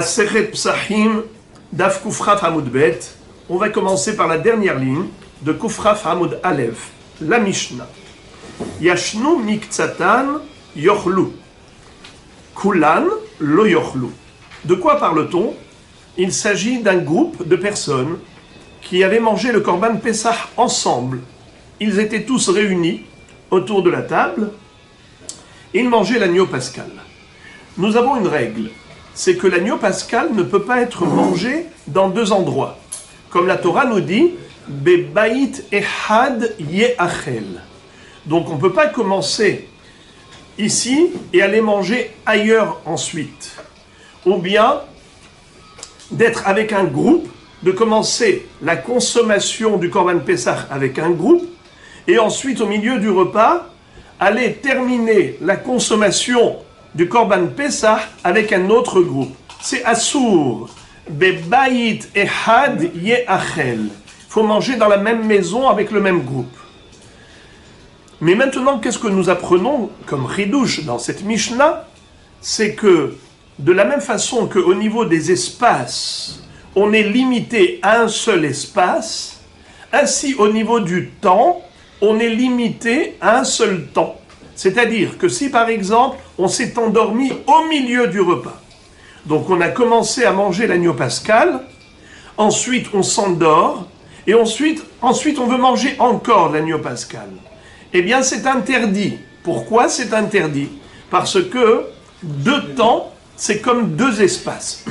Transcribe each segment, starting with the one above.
Sechet Psachim, Daf Kufraf Hamoud Bet. On va commencer par la dernière ligne de Kufraf Hamoud Aleph, la Mishnah. Yashnu miktsatan yochlu. Kulan lo yochlu. De quoi parle-t-on? Il s'agit d'un groupe de personnes qui avaient mangé le Korban Pessah ensemble. Ils étaient tous réunis autour de la table. Ils mangeaient l'agneau pascal. Nous avons une règle, c'est que l'agneau pascal ne peut pas être mangé dans deux endroits. Comme la Torah nous dit, Bebaït ehad ye'achel. Donc on ne peut pas commencer ici et aller manger ailleurs ensuite. Ou bien d'être avec un groupe, de commencer la consommation du Korban Pessah avec un groupe, et ensuite au milieu du repas, aller terminer la consommation du Korban Pessah avec un autre groupe. C'est Assour. Bebaït ehad ye'achel. Il faut manger dans la même maison avec le même groupe. Mais maintenant, qu'est-ce que nous apprenons comme chidouche dans cette Mishnah? C'est que, de la même façon qu'au niveau des espaces, on est limité à un seul espace, ainsi au niveau du temps, on est limité à un seul temps. C'est-à-dire que si par exemple, on s'est endormi au milieu du repas, donc on a commencé à manger l'agneau pascal, ensuite on s'endort, et ensuite on veut manger encore l'agneau pascal. Eh bien c'est interdit. Pourquoi c'est interdit? Parce que deux temps, c'est comme deux espaces.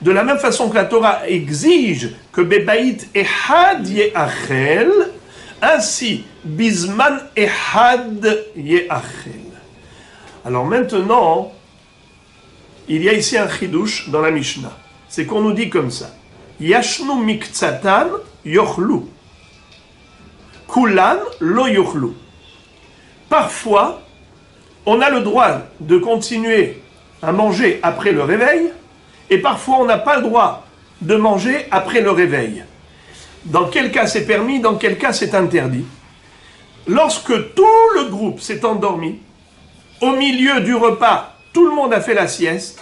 De la même façon que la Torah exige que Bebaït ehad ye'achel, ainsi, Bisman ehad ye'achel. Alors maintenant, il y a ici un chidouche dans la Mishnah. C'est qu'on nous dit comme ça. Yashnu miktsatan yochlu. Kulan lo yochlu. Parfois, on a le droit de continuer à manger après le réveil, et parfois on n'a pas le droit de manger après le réveil. Dans quel cas c'est permis, dans quel cas c'est interdit? Lorsque tout le groupe s'est endormi, au milieu du repas, tout le monde a fait la sieste,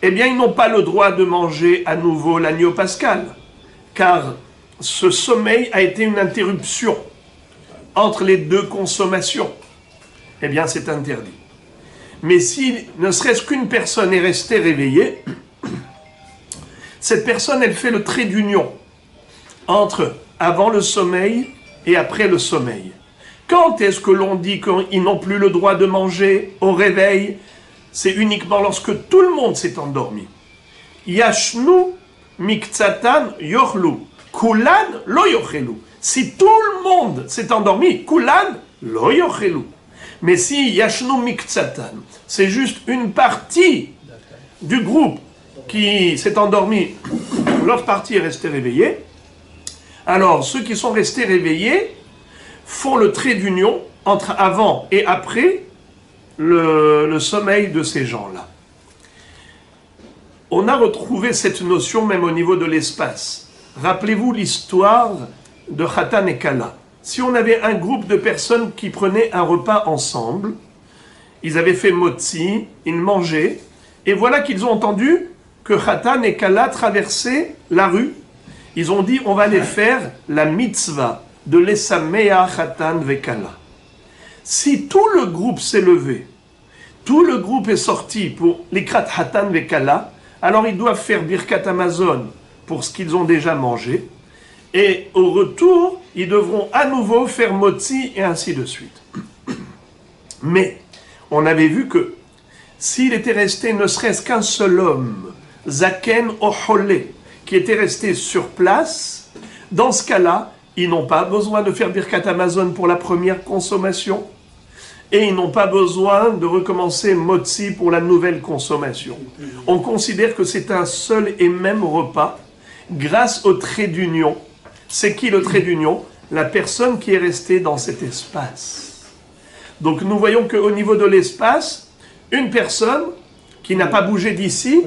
eh bien ils n'ont pas le droit de manger à nouveau l'agneau pascal, car ce sommeil a été une interruption entre les deux consommations. Eh bien c'est interdit. Mais si ne serait-ce qu'une personne est restée réveillée, cette personne elle fait le trait d'union entre avant le sommeil et après le sommeil. Quand est-ce que l'on dit qu'ils n'ont plus le droit de manger au réveil? C'est uniquement lorsque tout le monde s'est endormi. Yashnu miktsatan yochlu. Kulan lo yochelu. Si tout le monde s'est endormi, kulan lo yochelu. Mais si yashnu miktsatan, c'est juste une partie du groupe qui s'est endormi, l'autre partie est restée réveillée, alors ceux qui sont restés réveillés font le trait d'union entre avant et après le sommeil de ces gens-là. On a retrouvé cette notion même au niveau de l'espace. Rappelez-vous l'histoire de Khatan et Kala. Si on avait un groupe de personnes qui prenaient un repas ensemble, ils avaient fait motzi, ils mangeaient, et voilà qu'ils ont entendu que Khatan et Kala traversaient la rue. Ils ont dit, on va aller faire la mitzvah de l'Esamea Khatan Vekala. Si tout le groupe s'est levé, tout le groupe est sorti pour l'Ikrat Khatan Vekala, alors ils doivent faire Birkat Amazon pour ce qu'ils ont déjà mangé, et au retour, ils devront à nouveau faire Motzi et ainsi de suite. Mais, on avait vu que s'il était resté ne serait-ce qu'un seul homme, Zaken Ochole, qui était resté sur place, dans ce cas-là, ils n'ont pas besoin de faire Birkat Amazon pour la première consommation, et ils n'ont pas besoin de recommencer Motzi pour la nouvelle consommation. On considère que c'est un seul et même repas, grâce au trait d'union. C'est qui le trait d'union? La personne qui est restée dans cet espace. Donc nous voyons qu'au niveau de l'espace, une personne qui n'a pas bougé d'ici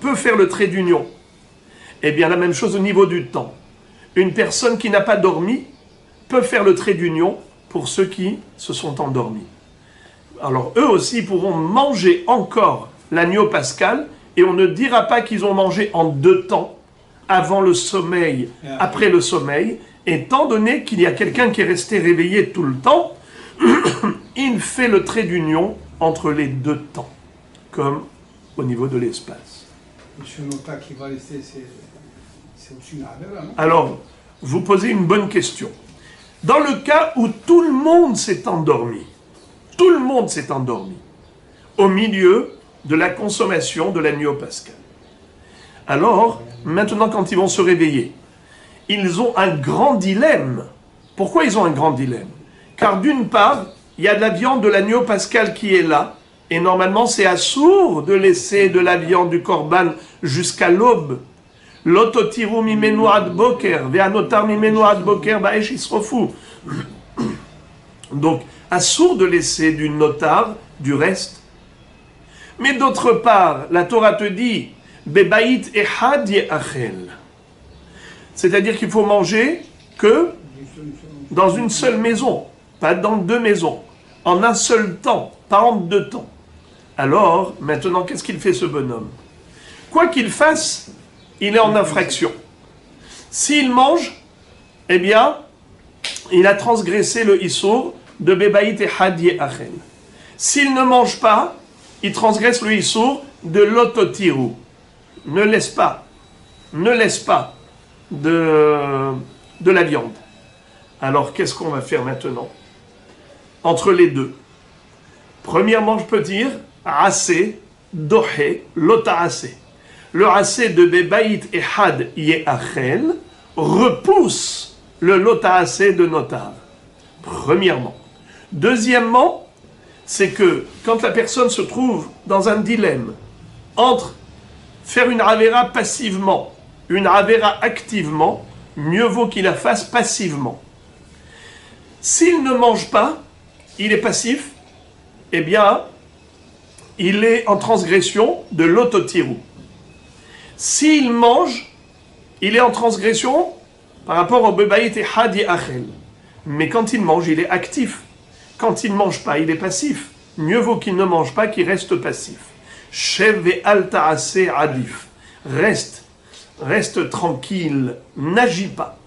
peut faire le trait d'union. Eh bien la même chose au niveau du temps. Une personne qui n'a pas dormi peut faire le trait d'union pour ceux qui se sont endormis. Alors eux aussi pourront manger encore l'agneau pascal Et on ne dira pas qu'ils ont mangé en 2 temps, avant le sommeil, après le sommeil, étant donné qu'il y a quelqu'un qui est resté réveillé tout le temps, il fait le trait d'union entre les 2 temps, comme au niveau de l'espace. Ce nota qui va rester, c'est aussi une avera, non? Alors, vous posez une bonne question. Dans le cas où tout le monde s'est endormi, au milieu de la consommation de la nuit au Pascal. Alors, maintenant, quand ils vont se réveiller, ils ont un grand dilemme. Pourquoi ils ont un grand dilemme? Car d'une part, il y a de la viande de l'agneau pascal qui est là, et normalement c'est assourd de laisser de la viande du korban jusqu'à l'aube. L'ototiru mimenu ad boker, ve'anotar mimenu ad boker ba'esh yisrofu. Donc, assourd de laisser du notar du reste. Mais d'autre part, la Torah te dit, bebaït ehad ye'achel. C'est-à-dire qu'il faut manger que dans une seule maison, pas dans 2 maisons, en un seul temps, pas en 2 temps. Alors, maintenant, qu'est-ce qu'il fait ce bonhomme? Quoi qu'il fasse, il est en infraction. S'il mange, eh bien, il a transgressé le issour de Bebaït et Hadye Achel. S'il ne mange pas, il transgresse le issour de l'ototiru. Ne laisse pas de la viande. Alors, qu'est-ce qu'on va faire maintenant? Entre les deux. Premièrement, je peux dire, Assez, Dohe, Lota Assez. Le Assez de Bebaït et Had Yeachel repousse le Lota Assez de Notar. Premièrement. Deuxièmement, c'est que quand la personne se trouve dans un dilemme entre faire une Avera passivement, une Avera activement, mieux vaut qu'il la fasse passivement. S'il ne mange pas, il est passif, eh bien, il est en transgression de l'ototiru. S'il mange, il est en transgression par rapport au bebaït et hadi achel. Mais quand il mange, il est actif. Quand il ne mange pas, il est passif. Mieux vaut qu'il ne mange pas, qu'il reste passif. Shev ve alta ase adif. Reste tranquille, n'agis pas.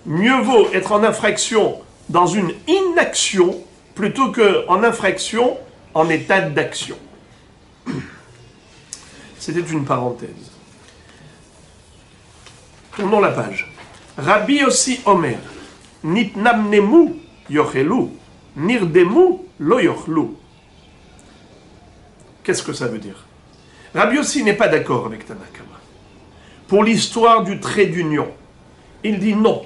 Mieux vaut être en infraction dans une inaction plutôt qu'en infraction en état d'action. C'était une parenthèse. Tournons la page. Rabbi Yossi Omer, nitnamnemu yochelu, nirdemu lo yochlu. Qu'est-ce que ça veut dire? Rabbi Yossi n'est pas d'accord avec Tanakama. Pour l'histoire du trait d'union, il dit non,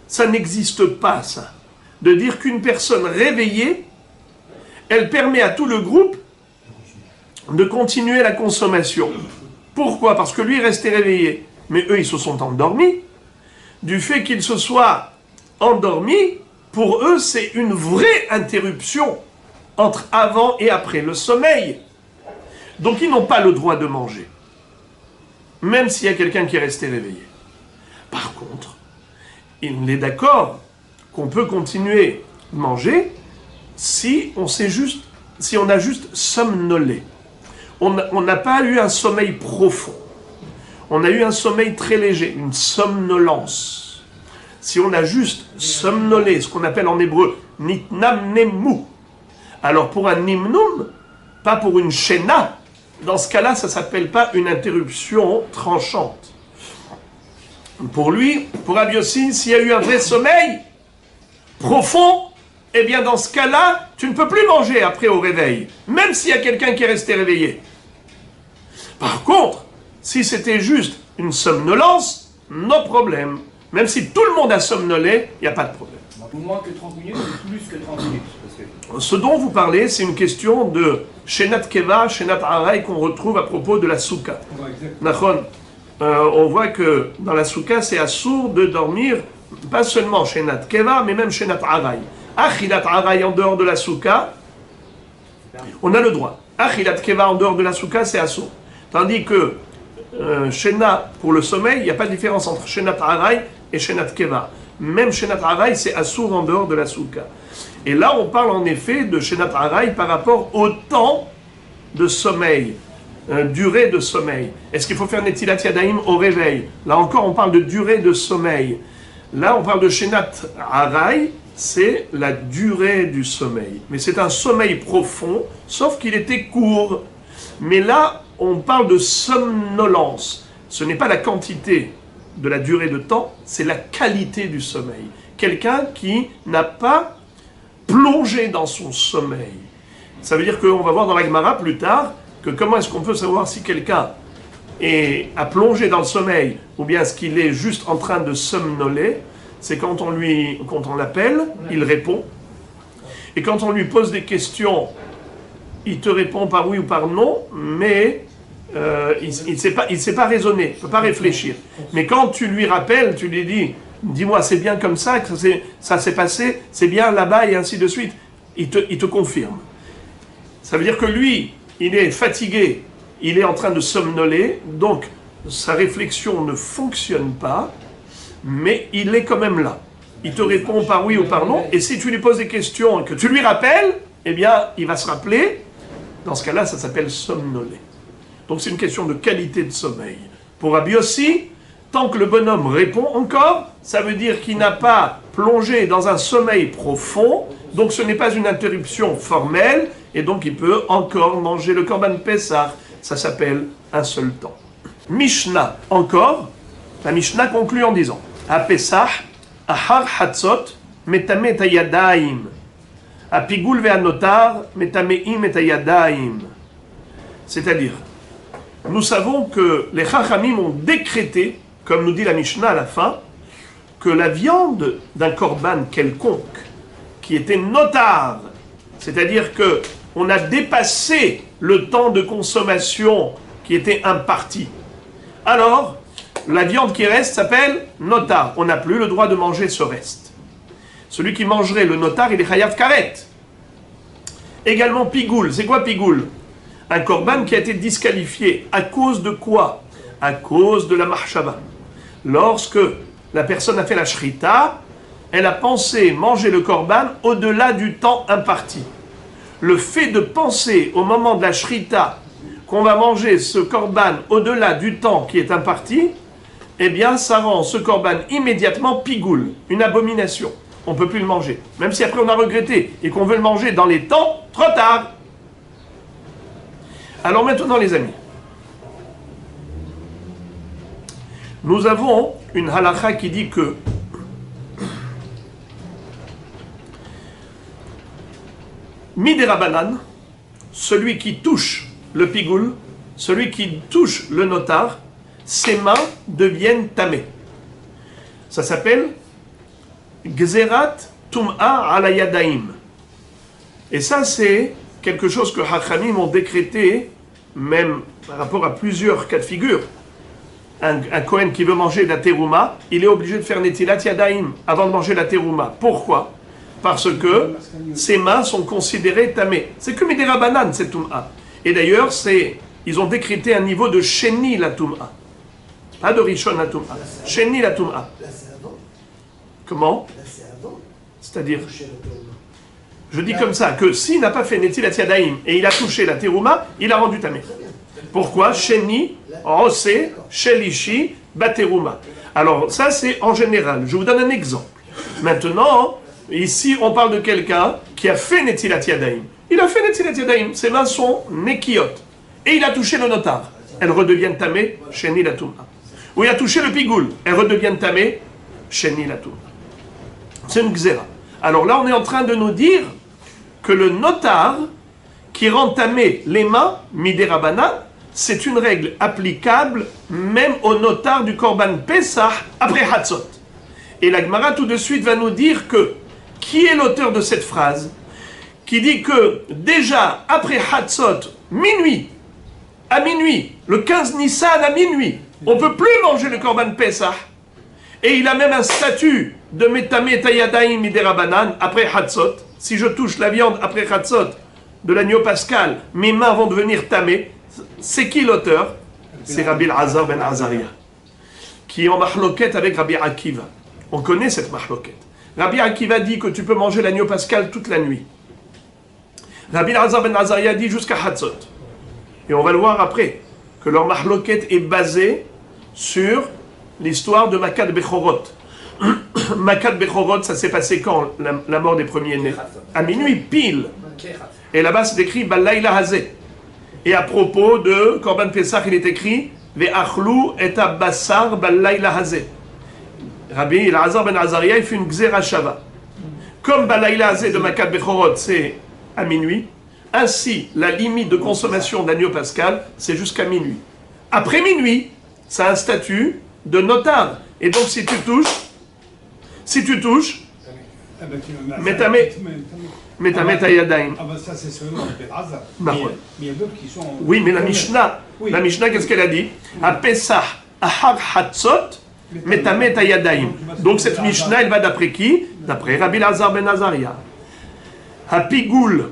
ça n'existe pas ça. De dire qu'une personne réveillée, elle permet à tout le groupe de continuer la consommation. Pourquoi? Parce que lui est resté réveillé. Mais eux, ils se sont endormis. Du fait qu'ils se soient endormis, pour eux, c'est une vraie interruption entre avant et après le sommeil. Donc, ils n'ont pas le droit de manger. Même s'il y a quelqu'un qui est resté réveillé. Par contre, il est d'accord qu'on peut continuer de manger si on a juste somnolé. On n'a pas eu un sommeil profond. On a eu un sommeil très léger, une somnolence. Si on a juste somnolé, ce qu'on appelle en hébreu nitnamnemu, alors pour un nimnum, pas pour une shena, dans ce cas-là, ça ne s'appelle pas une interruption tranchante. Pour lui, pour Rabbi Yossi, s'il y a eu un vrai sommeil profond, eh bien dans ce cas-là, tu ne peux plus manger après au réveil, même s'il y a quelqu'un qui est resté réveillé. Par contre, si c'était juste une somnolence, no problème. Même si tout le monde a somnolé, il n'y a pas de problème. Moins que 30 minutes ou plus que 30 minutes parce que... Ce dont vous parlez, c'est une question de Shenat Keva, Shenat Aray qu'on retrouve à propos de la Souka. Nachon, on voit que dans la Souka, c'est assourd de dormir, pas seulement Shenat Keva, mais même Shenat Aray. Achilat Aray en dehors de la Souka, on a le droit. Achilat Keva en dehors de la Souka, c'est assourd. Tandis que Shena, pour le sommeil, il n'y a pas de différence entre Shenat Aray et Shenat Keva. Même Shenat Aray, c'est assourd en dehors de la Souka. Et là, on parle en effet de Shenat Aray par rapport au temps de sommeil durée de sommeil. Est-ce qu'il faut faire Netilat Yadayim au réveil? Là encore, on parle de durée de sommeil. Là, on parle de Shenat Aray, c'est la durée du sommeil. Mais c'est un sommeil profond, sauf qu'il était court. Mais là, on parle de somnolence. Ce n'est pas la quantité de la durée de temps, c'est la qualité du sommeil. Quelqu'un qui n'a pas plongé dans son sommeil. Ça veut dire qu'on va voir dans la Gemara plus tard que comment est-ce qu'on peut savoir si quelqu'un a plongé dans le sommeil ou bien est-ce qu'il est juste en train de somnoler. C'est quand on l'appelle, il répond. Et quand on lui pose des questions, il te répond par oui ou par non, mais il ne sait pas raisonner, il ne peut pas réfléchir. Mais quand tu lui rappelles, tu lui dis, dis-moi, c'est bien comme ça, que ça s'est passé, c'est bien là-bas, et ainsi de suite, il te confirme. Ça veut dire que lui, il est fatigué, il est en train de somnoler, donc sa réflexion ne fonctionne pas, mais il est quand même là. Il te répond par oui ou par non, et si tu lui poses des questions et que tu lui rappelles, eh bien, il va se rappeler. Dans ce cas-là, ça s'appelle somnoler. Donc c'est une question de qualité de sommeil. Pour Rabbi aussi, tant que le bonhomme répond encore, ça veut dire qu'il n'a pas plongé dans un sommeil profond, donc ce n'est pas une interruption formelle, et donc il peut encore manger le Korban Pessah. Ça s'appelle un seul temps. Mishnah, encore, la Mishnah conclut en disant à Pessah, Ahar Hatzot, Metame et Yadaim. À Pigoul ve'anotar, Metameim et Yadaim. C'est-à-dire, nous savons que les Chachamim ont décrété, comme nous dit la Mishnah à la fin, que la viande d'un korban quelconque, qui était notar, c'est-à-dire que on a dépassé le temps de consommation qui était imparti. Alors, la viande qui reste s'appelle notar. On n'a plus le droit de manger ce reste. Celui qui mangerait le notar, il est chayav karet. Également pigoul. C'est quoi pigoul? Un korban qui a été disqualifié. À cause de quoi? À cause de la marshava. Lorsque la personne a fait la shrita, elle a pensé manger le korban au-delà du temps imparti. Le fait de penser au moment de la shrita qu'on va manger ce korban au-delà du temps qui est imparti, eh bien ça rend ce korban immédiatement pigoul, une abomination. On ne peut plus le manger. Même si après on a regretté et qu'on veut le manger dans les temps, trop tard. Alors maintenant les amis, nous avons une halakha qui dit que Midérabanan, celui qui touche le pigoul, celui qui touche le notar, ses mains deviennent tamées. Ça s'appelle Gzerat Tum'a ala Yadaim. Et ça, c'est quelque chose que Hachamim ont décrété, même par rapport à plusieurs cas de figure. Un Kohen qui veut manger de la terouma, il est obligé de faire Netilat Yadaim avant de manger la terouma. Pourquoi? Parce que ses mains sont considérées tamées. C'est que Midera Banane, c'est Tum'a. Et d'ailleurs, ils ont décrété un niveau de Sheni la Tum'a. Pas de Rishon la Tum'a. Sheni la Tum'a. Comment? C'est-à-dire, je dis comme ça, que s'il n'a pas fait Netilat Yadaim et il a touché la terouma, il a rendu tamé. Pourquoi? Sheni, Rosé, Shelishi, Baterouma. Alors, ça c'est en général. Je vous donne un exemple. Maintenant, ici, on parle de quelqu'un qui a fait Netilat Yadaim. Il a fait Netilat Yadaim, ses mains sont nekiot. Et il a touché le notar. Elles redeviennent tamées, Sheni la Tum'a. Ou il a touché le pigoul. Elles redeviennent tamées, Sheni la Tum'a. C'est une xéra. Alors là, on est en train de nous dire que le notar qui rend tamé les mains, Midera Banane, c'est une règle applicable même au notar du Korban Pessah après Hatzot. Et la Gemara tout de suite va nous dire que, qui est l'auteur de cette phrase, qui dit que déjà après Hatzot, minuit, à minuit, le 15 Nissan à minuit, on ne peut plus manger le Korban Pessah. Et il a même un statut de Metame Tayadaim Midera Banane après Hatzot. Si je touche la viande après Hatzot de l'agneau pascal, mes mains vont devenir tamées. C'est qui l'auteur? C'est Rabbi Elazar ben Azaria, qui est en mahloket avec Rabbi Akiva. On connaît cette mahloket. Rabbi Akiva dit que tu peux manger l'agneau pascal toute la nuit. Rabbi Elazar ben Azaria dit jusqu'à Hatzot. Et on va le voir après, que leur mahloket est basé sur l'histoire de Makat Bechorot. Makat Bechorot, ça s'est passé quand la mort des premiers-nés? À minuit, pile. Et là-bas, c'est écrit Balayla Hazé. Et à propos de Korban Pesach, il est écrit Ve'achlu et abassar Balayla Hazé. Rabbi Elazar ben Azaria, il fait une Gzera Shava. Comme Balayla Hazé de Makat Bechorot, c'est à minuit, ainsi la limite de consommation d'agneau pascal, c'est jusqu'à minuit. Après minuit, ça a un statut de notard. Et donc si tu touches, Metamet Ayadaim. Ah ben ça c'est selon Belazar. Bah, Mais ouais. il y a d'autres qui sont... Oui, mais la Mishnah, qu'est-ce qu'elle a dit? À Pesach, Ahar Hatzot, Metamet Ayadaim. Donc cette Mishnah, elle va d'après qui? D'après Rabbi Elazar ben Azaria. Hapigoul,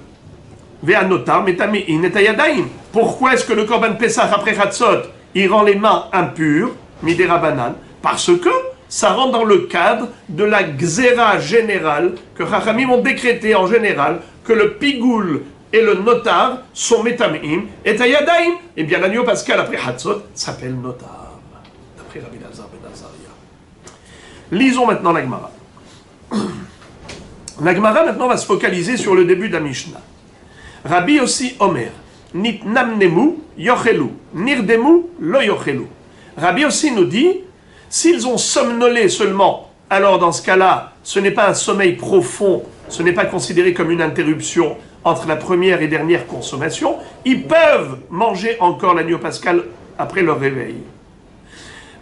Ve'anotar, Metamet Ayadaim. Pourquoi est-ce que le Korban Pesach après Hatzot, il rend les mains impures, Midera Banan? Parce que ça rentre dans le cadre de la Gzera générale que Chachamim ont décrété en général que le pigoul et le notar sont Metameim et Tayadaim. Eh bien l'agneau pascal après Hatzot s'appelle notar, d'après Rabbi Elazar ben Azaria. Lisons maintenant la Gemara. La Gemara maintenant va se focaliser sur le début de la Mishnah. Rabbi aussi Omer, Nitnamnemu yochelu, nirdemu lo yochelu. Rabbi aussi nous dit, s'ils ont somnolé seulement, alors dans ce cas-là, ce n'est pas un sommeil profond, ce n'est pas considéré comme une interruption entre la première et dernière consommation, ils peuvent manger encore l'agneau pascal après leur réveil.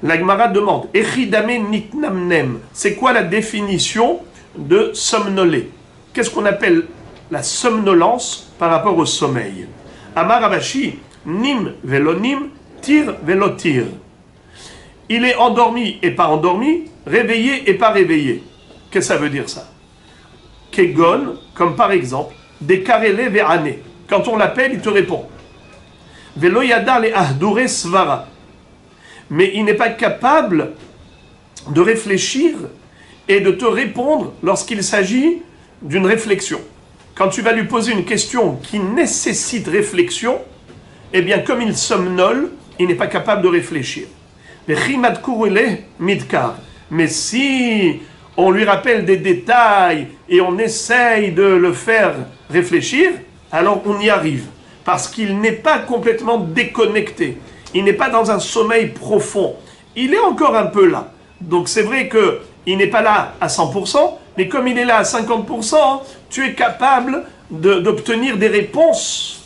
La Gemara demande, Echidame nitnamnem, c'est quoi la définition de somnoler? Qu'est-ce qu'on appelle la somnolence par rapport au sommeil? Amar Abashi, nim velonim, tir velotir. Il est endormi et pas endormi, réveillé et pas réveillé. Qu'est-ce que ça veut dire ça? Kegon, comme par exemple, dekarele ve'ane. Quand on l'appelle, il te répond. Velo yada le ahdure svara. Mais il n'est pas capable de réfléchir et de te répondre lorsqu'il s'agit d'une réflexion. Quand tu vas lui poser une question qui nécessite réflexion, eh bien comme il somnole, il n'est pas capable de réfléchir. Mais si on lui rappelle des détails et on essaye de le faire réfléchir, alors on y arrive. Parce qu'il n'est pas complètement déconnecté. Il n'est pas dans un sommeil profond. Il est encore un peu là. Donc c'est vrai qu'il n'est pas là à 100%, mais comme il est là à 50%, tu es capable d'obtenir des réponses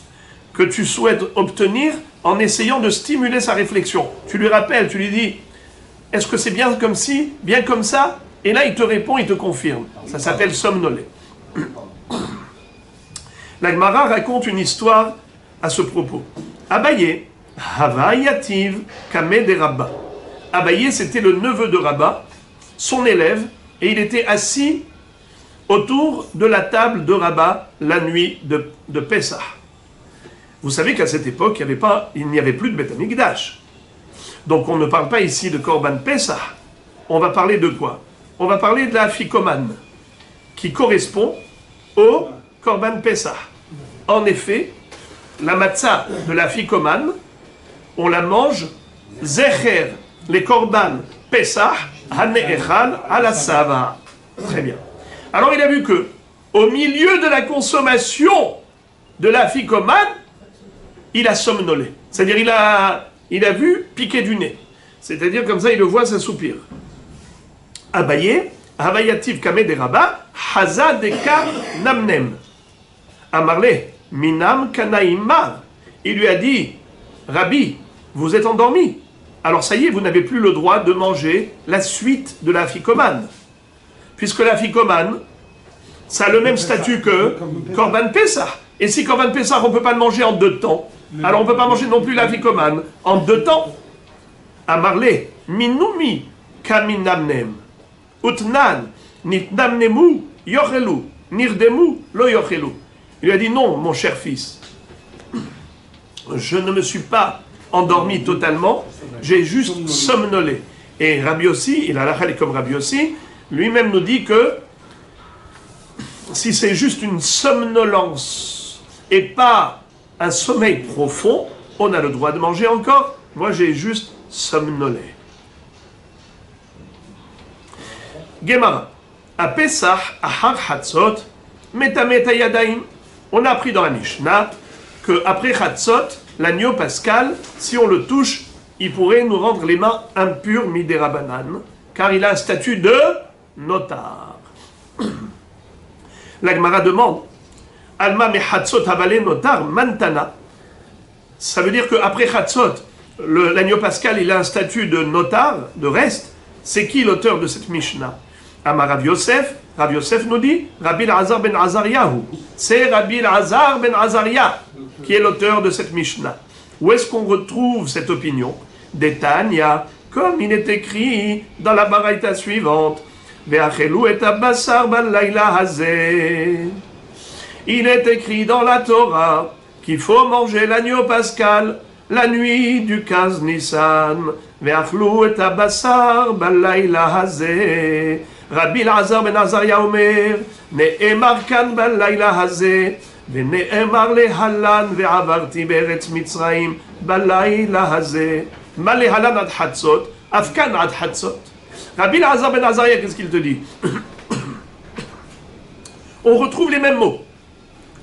que tu souhaites obtenir en essayant de stimuler sa réflexion. Tu lui rappelles, tu lui dis, est-ce que c'est bien comme ci, bien comme ça? Et là, il te répond, il te confirme. Ça s'appelle somnoler. La Gemara raconte une histoire à ce propos. Abaye, Hava Yativ, Kame de Rabba. Abaye, c'était le neveu de Rabba, son élève, et il était assis autour de la table de Rabba la nuit de Pessah. Vous savez qu'à cette époque, il n'y avait plus de Beth Amikdash. Donc on ne parle pas ici de Korban Pessah. On va parler de quoi? On va parler de la Afikoman, qui correspond au Korban Pessah. En effet, la matzah de la Afikoman, on la mange Zecher, les Korban Pessah, Hane'echal, Alasava. Très bien. Alors il a vu que, au milieu de la consommation de la Afikoman, il a somnolé. C'est-à-dire il a vu piquer du nez. C'est-à-dire comme ça, il le voit s'assoupir. Abaye, Havayativ Kame de Rabba, Haza Dekar Namnem. Amarle, Minam Kanaimar. Il lui a dit, Rabbi, vous êtes endormi. Alors ça y est, vous n'avez plus le droit de manger la suite de la Afikoman. Puisque la Afikoman, ça a le même statut que Korban Pessah. Et si Korban Pessah, on ne peut pas le manger en 2 temps, alors on ne peut pas manger non plus la Afikoman en 2 temps. Amarle, Minumi Kaminamnem. Utnan, Nitnamnemu, Yochelu, Nirdemu, Lo Yochelu. Il lui a dit non, mon cher fils, je ne me suis pas endormi totalement, j'ai juste somnolé. Et Rabbi aussi, il a la halakha comme Rabbi aussi, lui-même nous dit que si c'est juste une somnolence et pas un sommeil profond, on a le droit de manger encore. Moi, j'ai juste somnolé. Gemara. À Pesach, Ahar Hatzot, Metameta Yadaim. On a appris dans la Mishnah qu'après Hatzot, l'agneau pascal, si on le touche, il pourrait nous rendre les mains impures midera banane, car il a un statut de notar. La Gemara demande Alma me Hatzot avale notar mantana. Ça veut dire qu'après Hatzot, l'agneau pascal, il a un statut de notar, de reste. C'est qui l'auteur de cette Mishnah? Amar Rav Yosef. Rav Yosef nous dit Rabbi Elazar ben Azariahu. C'est Rabbi Elazar ben Azaria qui est l'auteur de cette Mishnah. Où est-ce qu'on retrouve cette opinion? D'Etania, comme il est écrit dans la baraïta suivante. Ve'achelu et abassar balayla hazeh. Il est écrit dans la Torah qu'il faut manger l'agneau pascal la nuit du 15 Nissan. Ve'achlu et abassar balayla hazeh. Rabbi Elazar ben Azaria omer, ne'emar kan balayla hazeh, ve'ne'emar lehalan ve'avarti be'eretz Mitzrayim balayla hazeh. Ma lehalan ad Hatzot, afkan ad Hatzot. Rabbi Elazar ben Azaria, qu'est-ce qu'il te dit? On retrouve les mêmes mots.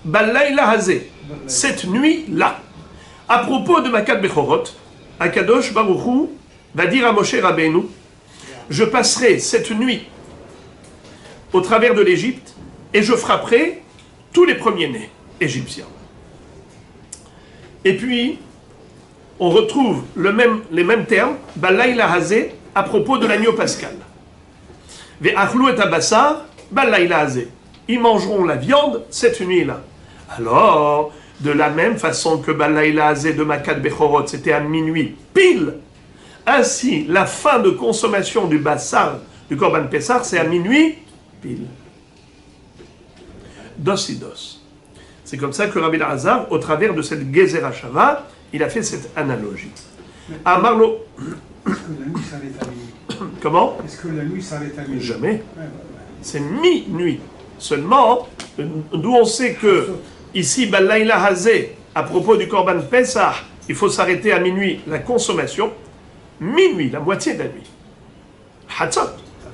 Balayla hazeh, cette nuit-là. À propos de Makat Bechorot, Akadosh Baruch Hu va dire à Moshe Rabbeinu, je passerai cette nuit au travers de l'Égypte, et je frapperai tous les premiers-nés égyptiens. Et puis, on retrouve les mêmes termes, Balayla hazeh, à propos de l'agneau pascal. Ve'achlu et abassar, Balayla hazeh. Ils mangeront la viande cette nuit-là. Alors, de la même façon que Balayla hazeh de Makat Bechorot, c'était à minuit pile, ainsi, la fin de consommation du bassar, du Korban Pessar, c'est à minuit pile. Dos et dos. C'est comme ça que Rabbi Elazar, au travers de cette Gezer HaShava, il a fait cette analogie. À Marlo. Est-ce que la nuit s'arrête à minuit? Comment? Est-ce que la nuit s'arrête à minuit? Jamais. C'est minuit. Seulement, d'où on sait que, ici, Balayla hazeh, à propos du Korban Pessah, il faut s'arrêter à minuit, la consommation. Minuit, la moitié de la nuit. Hatzot.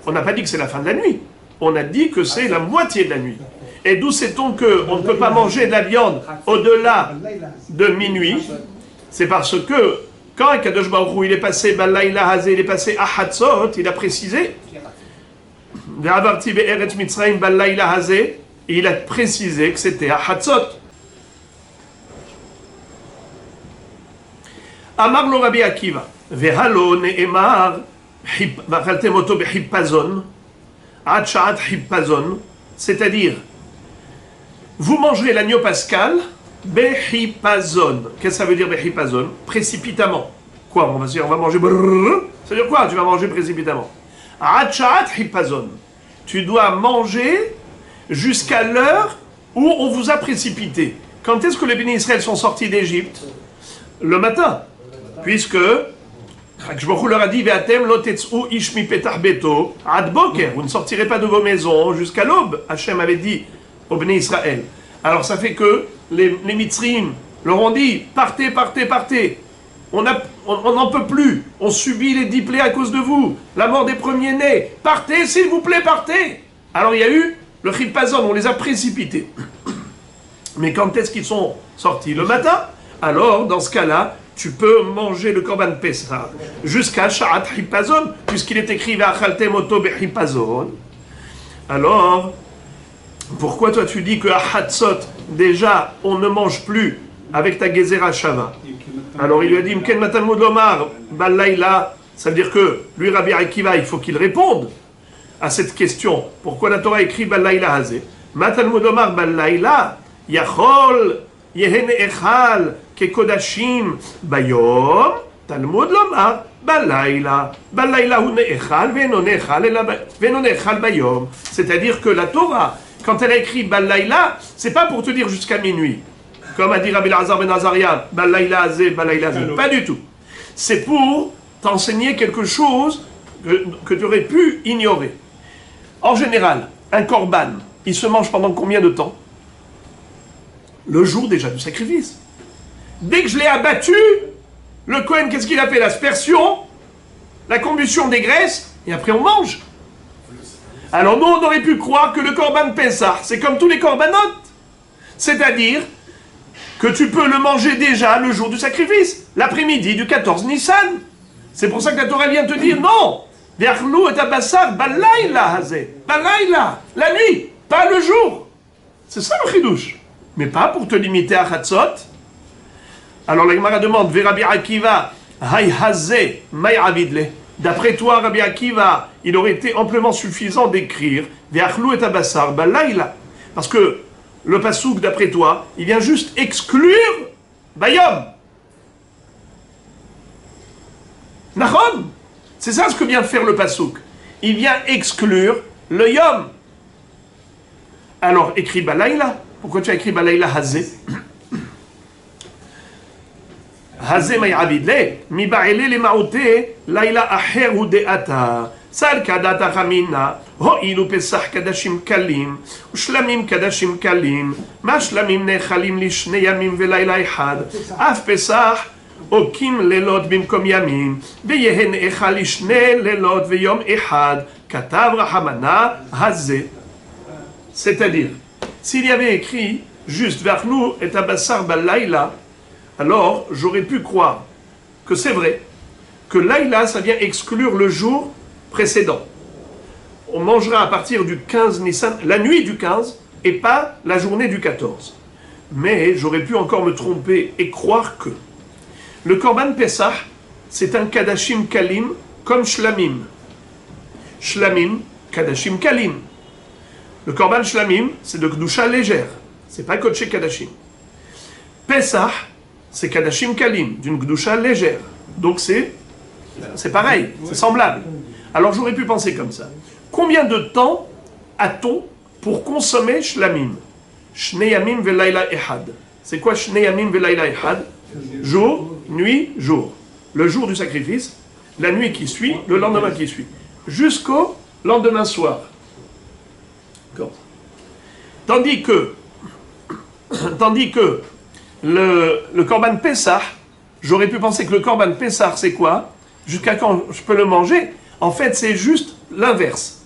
On n'a pas dit que c'est la fin de la nuit. On a dit que c'est la moitié de la nuit. Et d'où sait-on qu'on ne peut pas manger de la viande au-delà de minuit? C'est parce que quand Akadosh Baruch Hu il est passé Balayla hazeh, il est passé à Hatzot, il a précisé Ve'avarti be'eretz Mitzrayim Balayla hazeh, et il a précisé que c'était à Hatzot. Amar lo Rabbi Akiva Ve'halo ne'emar v'achaltem oto be'hippazon ad sha'at hippazon, c'est-à-dire vous mangerez l'agneau pascal be'hippazon. Qu'est-ce que ça veut dire be'hippazon? Précipitamment. Quoi? On va manger brrr. Ça veut dire quoi? Tu vas manger précipitamment. Ad sha'at hippazon. Tu dois manger jusqu'à l'heure où on vous a précipité. Quand est-ce que les bénis Israël sont sortis d'Égypte? Le matin. Puisque je leur a dit Ve'atem lo tetz'u ish mi petach beto ad boker. Vous ne sortirez pas de vos maisons jusqu'à l'aube. Hachem avait dit aux bénis Israël. Alors ça fait que les Mitzrim leur ont dit partez, partez, partez. On n'en peut plus. On subit les 10 plaies à cause de vous. La mort des premiers-nés. Partez, s'il vous plaît, partez. Alors il y a eu le Chippazon, on les a précipités. Mais quand est-ce qu'ils sont sortis? Le matin. Alors, dans ce cas-là, tu peux manger le Korban Pessah jusqu'à Sha'at Hippazon, puisqu'il est écrit Ve'achaltem oto be'hippazon. Alors, pourquoi toi tu dis qu'à Hatzot, déjà, on ne mange plus avec ta Gezer HaShava? Alors il lui a dit Mken Matalmud Lomar Balayla, ça veut dire que lui, Rabbi Akiva, il faut qu'il réponde à cette question. Pourquoi la Torah écrit Balayla hazeh? Matalmud Lomar Balayla, Yachol Yehen Echal Kekodashim Bayom, Talmud Lomar Balayla. Balayla hu ne'echal ve'eno ne'echal bayom. C'est-à-dire que la Torah, quand elle a écrit Balayla, c'est pas pour te dire jusqu'à minuit. Comme a dit Rabbi Elazar ben Azaria, Balayla hazeh, Balayla hazeh. Pas du tout. C'est pour t'enseigner quelque chose que tu aurais pu ignorer. En général, un korban, il se mange pendant combien de temps? Le jour déjà du sacrifice. Dès que je l'ai abattu, le Kohen, qu'est-ce qu'il a fait? L'aspersion, la combustion des graisses, et après on mange. Alors nous, on aurait pu croire que le Korban Pessah, c'est comme tous les Korbanotes. C'est-à-dire que tu peux le manger déjà le jour du sacrifice, l'après-midi du 14 Nissan. C'est pour ça que la Torah vient te dire non. Ve'achlou et abassar balayla hazeh. Balayla, la nuit, pas le jour. C'est ça le chidouche. Mais pas pour te limiter à Chatzot. Alors la Gemara demande, Rabbi Akiva, hay hazeh, may avidle. D'après toi, Rabbi Akiva, il aurait été amplement suffisant d'écrire Ve'achlou et abassar balayla. Parce que le pasouk, d'après toi, il vient juste exclure Bayom. Nahom. C'est ça ce que vient faire le pasouk. Il vient exclure le Yom. Alors, écris Balayla. Pourquoi tu as écrit Balayla Hazé? Hazé Mayavidle, mi ba'ele le ma'ote, Laila aher ou de'ata. Sal kadata chamina, ho'ilu pesach kadashim kalim, ushlamim kadashim kalim, ma shlamim nechalim li shne yamim ve'laila echad, af pesach, okim lelot bimkom yamim, ve'yehen echal li shne lelot ve'yom echad, katav rahamana hazeh. C'est-à-dire, s'il y avait écrit juste V'achlu et abassar balayla, alors j'aurais pu croire que c'est vrai, que Laïla, ça vient exclure le jour précédent. On mangera à partir du 15 Nissan, la nuit du 15, et pas la journée du 14. Mais j'aurais pu encore me tromper et croire que le Korban Pessah, c'est un Kadashim Kalim comme Shlamim. Shlamim, Kadashim Kalim. Le Korban Shlamim, c'est de Kedusha légère. C'est pas Kodesh Kadashim. Pessah, c'est Kadashim Kalim, d'une Kedusha légère. Donc c'est pareil, c'est semblable. Alors j'aurais pu penser comme ça. Combien de temps a-t-on pour consommer Shlamim? Shneyamim velayla ehad. C'est quoi Shneyamim velayla ehad? Jour, nuit, jour. Le jour du sacrifice, la nuit qui suit, le lendemain qui suit. Jusqu'au lendemain soir. Tandis que le Korban Pessah, j'aurais pu penser que le Korban Pessah, c'est quoi? Jusqu'à quand je peux le manger? En fait, c'est juste l'inverse.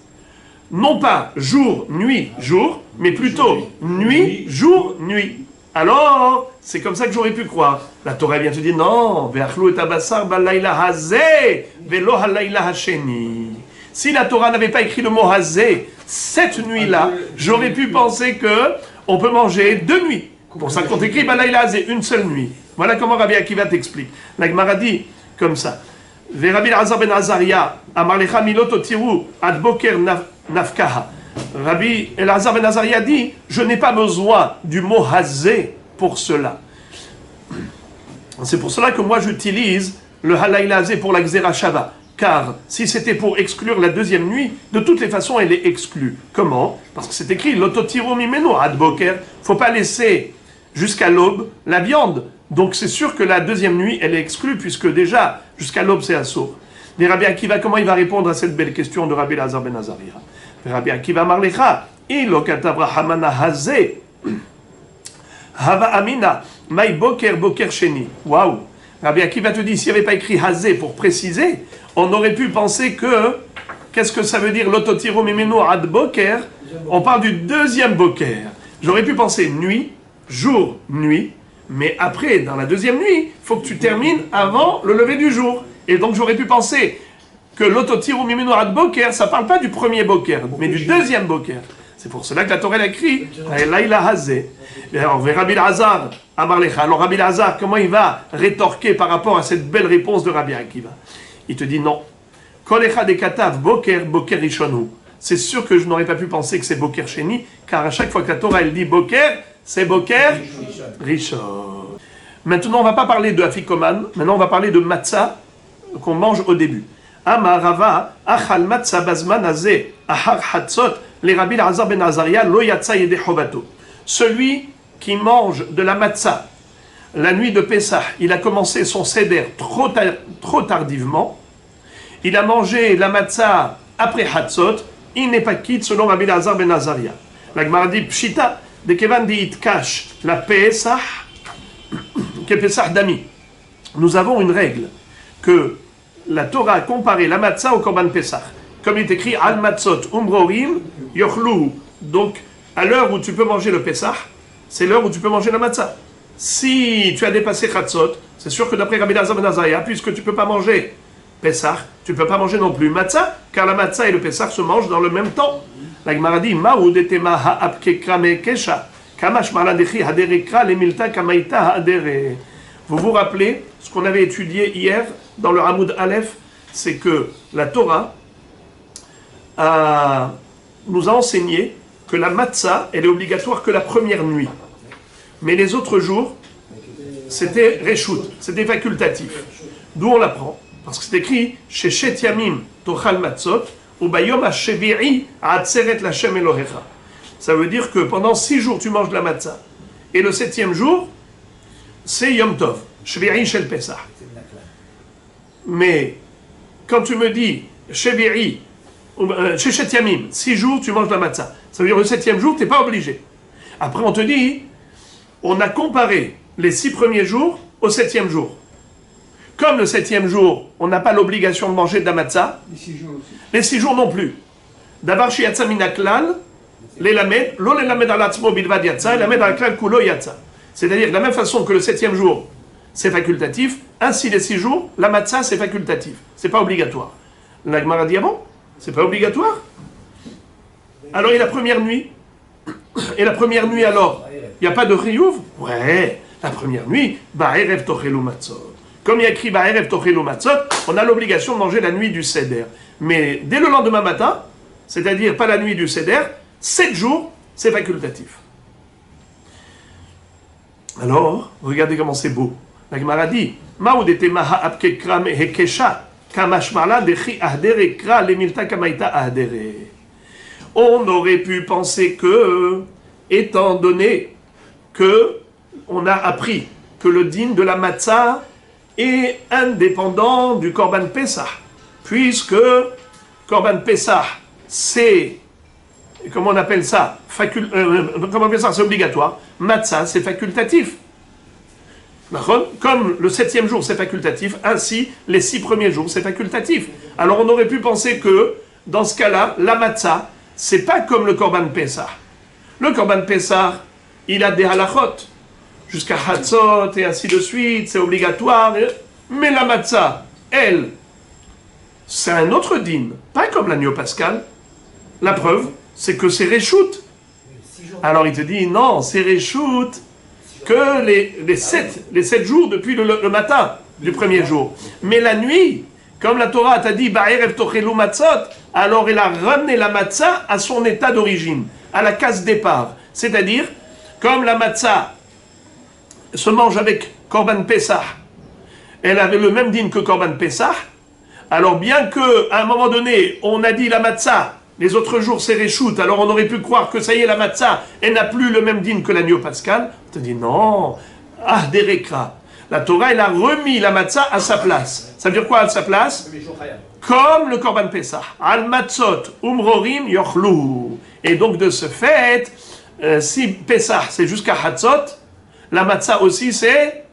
Non pas jour, nuit, jour, mais plutôt nuit, jour, nuit. Alors, c'est comme ça que j'aurais pu croire. La Torah vient te dire non, ve'achlu et abassar balayla hazeh, ve'lo halayla hasheni. Si la Torah n'avait pas écrit le mot hazeh, cette nuit-là, j'aurais pu penser que on peut manger 2 nuits. Pour ça qu'on écrit balayla hazeh, une seule nuit. Voilà comment Rabbi Akiva t'explique. La Gemara dit comme ça. Rabbi Elazar ben Azaria, amar lecha milot otiru ad boker nafkaha. Rabbi Elazar ben Azaria dit, je n'ai pas besoin du mot hazé pour cela. C'est pour cela que moi j'utilise le halayla hazé pour la Gzera Shava. Car si c'était pour exclure la deuxième nuit, de toutes les façons elle est exclue. Comment? Parce que c'est écrit l'ototiru mimeno ad boker. Faut pas laisser jusqu'à l'aube la viande. Donc c'est sûr que la deuxième nuit, elle est exclue, puisque déjà, jusqu'à l'aube, c'est assour. Mais Rabbi Akiva, comment il va répondre à cette belle question de Rabbi Elazar ben Azaria? Rabbi Akiva marlecha, ilo katavra hamana hazeh, hava amina, mai boker boker sheni. Waouh! Rabbi Akiva te dit, s'il n'y avait pas écrit hazeh pour préciser, on aurait pu penser que, qu'est-ce que ça veut dire l'ototiro mimeno ad boker? On parle du deuxième boker. J'aurais pu penser nuit, jour, nuit. Mais après, dans la deuxième nuit, il faut que tu termines avant le lever du jour. Et donc j'aurais pu penser que l'ototiru mimenu ad boker, ça ne parle pas du premier boker, mais du deuxième boker. C'est pour cela que la Torah a écrit Laïla hazeh. Alors, Rabbi Elazar, Amarlecha. Alors Rabbi Elazar, comment il va rétorquer par rapport à cette belle réponse de Rabbi Akiva? Il te dit non. Kol echad ekatav boker, boker rishonu. C'est sûr que je n'aurais pas pu penser que c'est boker sheni, car à chaque fois que la Torah elle dit boker, c'est boker rishon. Maintenant, on ne va pas parler de afikoman, maintenant on va parler de matzah qu'on mange au début. Amarava, achal matzah bazman azeh, ahar hatzot, les Rabbi Elazar ben Azaria, lo yatsa yede chovato. Celui qui mange de la matzah la nuit de Pessah, il a commencé son seder trop tardivement, il a mangé la matzah après hatzot, il n'est pas quitte selon Rabbi Elazar ben Azaria. La Gemara dit pshita, de kevan di itkash la Pessah, Kepesach Dami. Nous avons une règle que la Torah a comparé la matzah au Korban Pesach. Comme il est écrit Al Matzot Umrorim Yochlu. Donc, à l'heure où tu peux manger le Pesach, c'est l'heure où tu peux manger la matzah. Si tu as dépassé Chatzot, c'est sûr que d'après Rabbi Elazar ben Azariah, puisque tu ne peux pas manger Pesach, tu ne peux pas manger non plus matzah, car la matzah et le Pesach se mangent dans le même temps. La Gemara dit Maoud etema ha'apkekra mekesha kamash marladechi haderekra lemilta kamaita hadere. Vous vous rappelez ce qu'on avait étudié hier dans le Hamoud Aleph, c'est que la Torah nous a enseigné que la matzah, elle est obligatoire que la première nuit. Mais les autres jours, c'était reshut, c'était facultatif. D'où on l'apprend? Parce que c'est écrit chez Shet Yamim Tochal Matzot, ou Bayom HaShevi'i Atzeret Lashem Elohecha. Ça veut dire que pendant 6 jours, tu manges de la matzah. Et le 7e jour, c'est Yom Tov, Shvi'i Shel Pesach. Mais quand tu me dis Shevi'i, chez Shet Yamim, 6 jours, tu manges de la matzah. Ça veut dire le 7e jour, tu n'es pas obligé. Après, on te dit, on a comparé les 6 premiers jours au 7e jour. Comme le 7e jour, on n'a pas l'obligation de manger de la matzah, les 6 jours non plus. D'abord, chez Yatsa Minaklal, les lamed, lo les lamed alatzmo bilvad yatsa, et lamed alaklal kulo yatsa. C'est-à-dire, de la même façon que le 7e jour, c'est facultatif, ainsi les 6 jours, la matzah, c'est facultatif. C'est pas obligatoire. La Gemara dit, ah bon, c'est pas obligatoire? Alors, et la première nuit? Et la première nuit, alors, il n'y a pas de riyuv? Ouais, la première nuit, ba'erev tochelu matzot. Comme il y a écrit ba'erev tochelu matzot, on a l'obligation de manger la nuit du seder. Mais dès le lendemain matin, c'est-à-dire pas la nuit du seder, 7 jours, c'est facultatif. Alors, regardez comment c'est beau. La Gemara dit, Maoudete maha apkekra mehekesha, kamashmala dechi ahdere kra lemilta kamaita ahdere. On aurait pu penser que, étant donné que on a appris que le din de la matzah est indépendant du Korban Pesach, puisque Korban Pesach, c'est, comment on appelle ça, Korban Pesach, c'est obligatoire, matzah, c'est facultatif. Comme le 7e jour, c'est facultatif, ainsi, les 6 premiers jours, c'est facultatif. Alors, on aurait pu penser que, dans ce cas-là, la matzah, c'est pas comme le Korban Pesach. Le Korban Pesach, il a des halachot, jusqu'à Hatzot et ainsi de suite, c'est obligatoire. Mais la matzah, elle, c'est un autre din, pas comme l'agneau pascal. La preuve, c'est que c'est reshoot. Alors il te dit, non, c'est reshoot que les 7 jours depuis le matin du premier jour. Mais la nuit, comme la Torah t'a dit, Ba'erev tochelu matzot, alors elle a ramené la matzah à son état d'origine, à la case départ. C'est-à-dire, comme la matzah se mange avec Korban Pesach, elle avait le même din que Korban Pesach, alors bien qu'à un moment donné, on a dit la matzah, les autres jours c'est reshoot, alors on aurait pu croire que ça y est, la matzah, elle n'a plus le même din que l'agneau pascal. On te dit non, Ahderekra. La Torah, elle a remis la matzah à sa place. Ça veut dire quoi à sa place? Comme le Korban Pesach. Al matzot umrorim yochlu. Et donc de ce fait, si Pesach c'est jusqu'à Hatzot, la matzah aussi c'est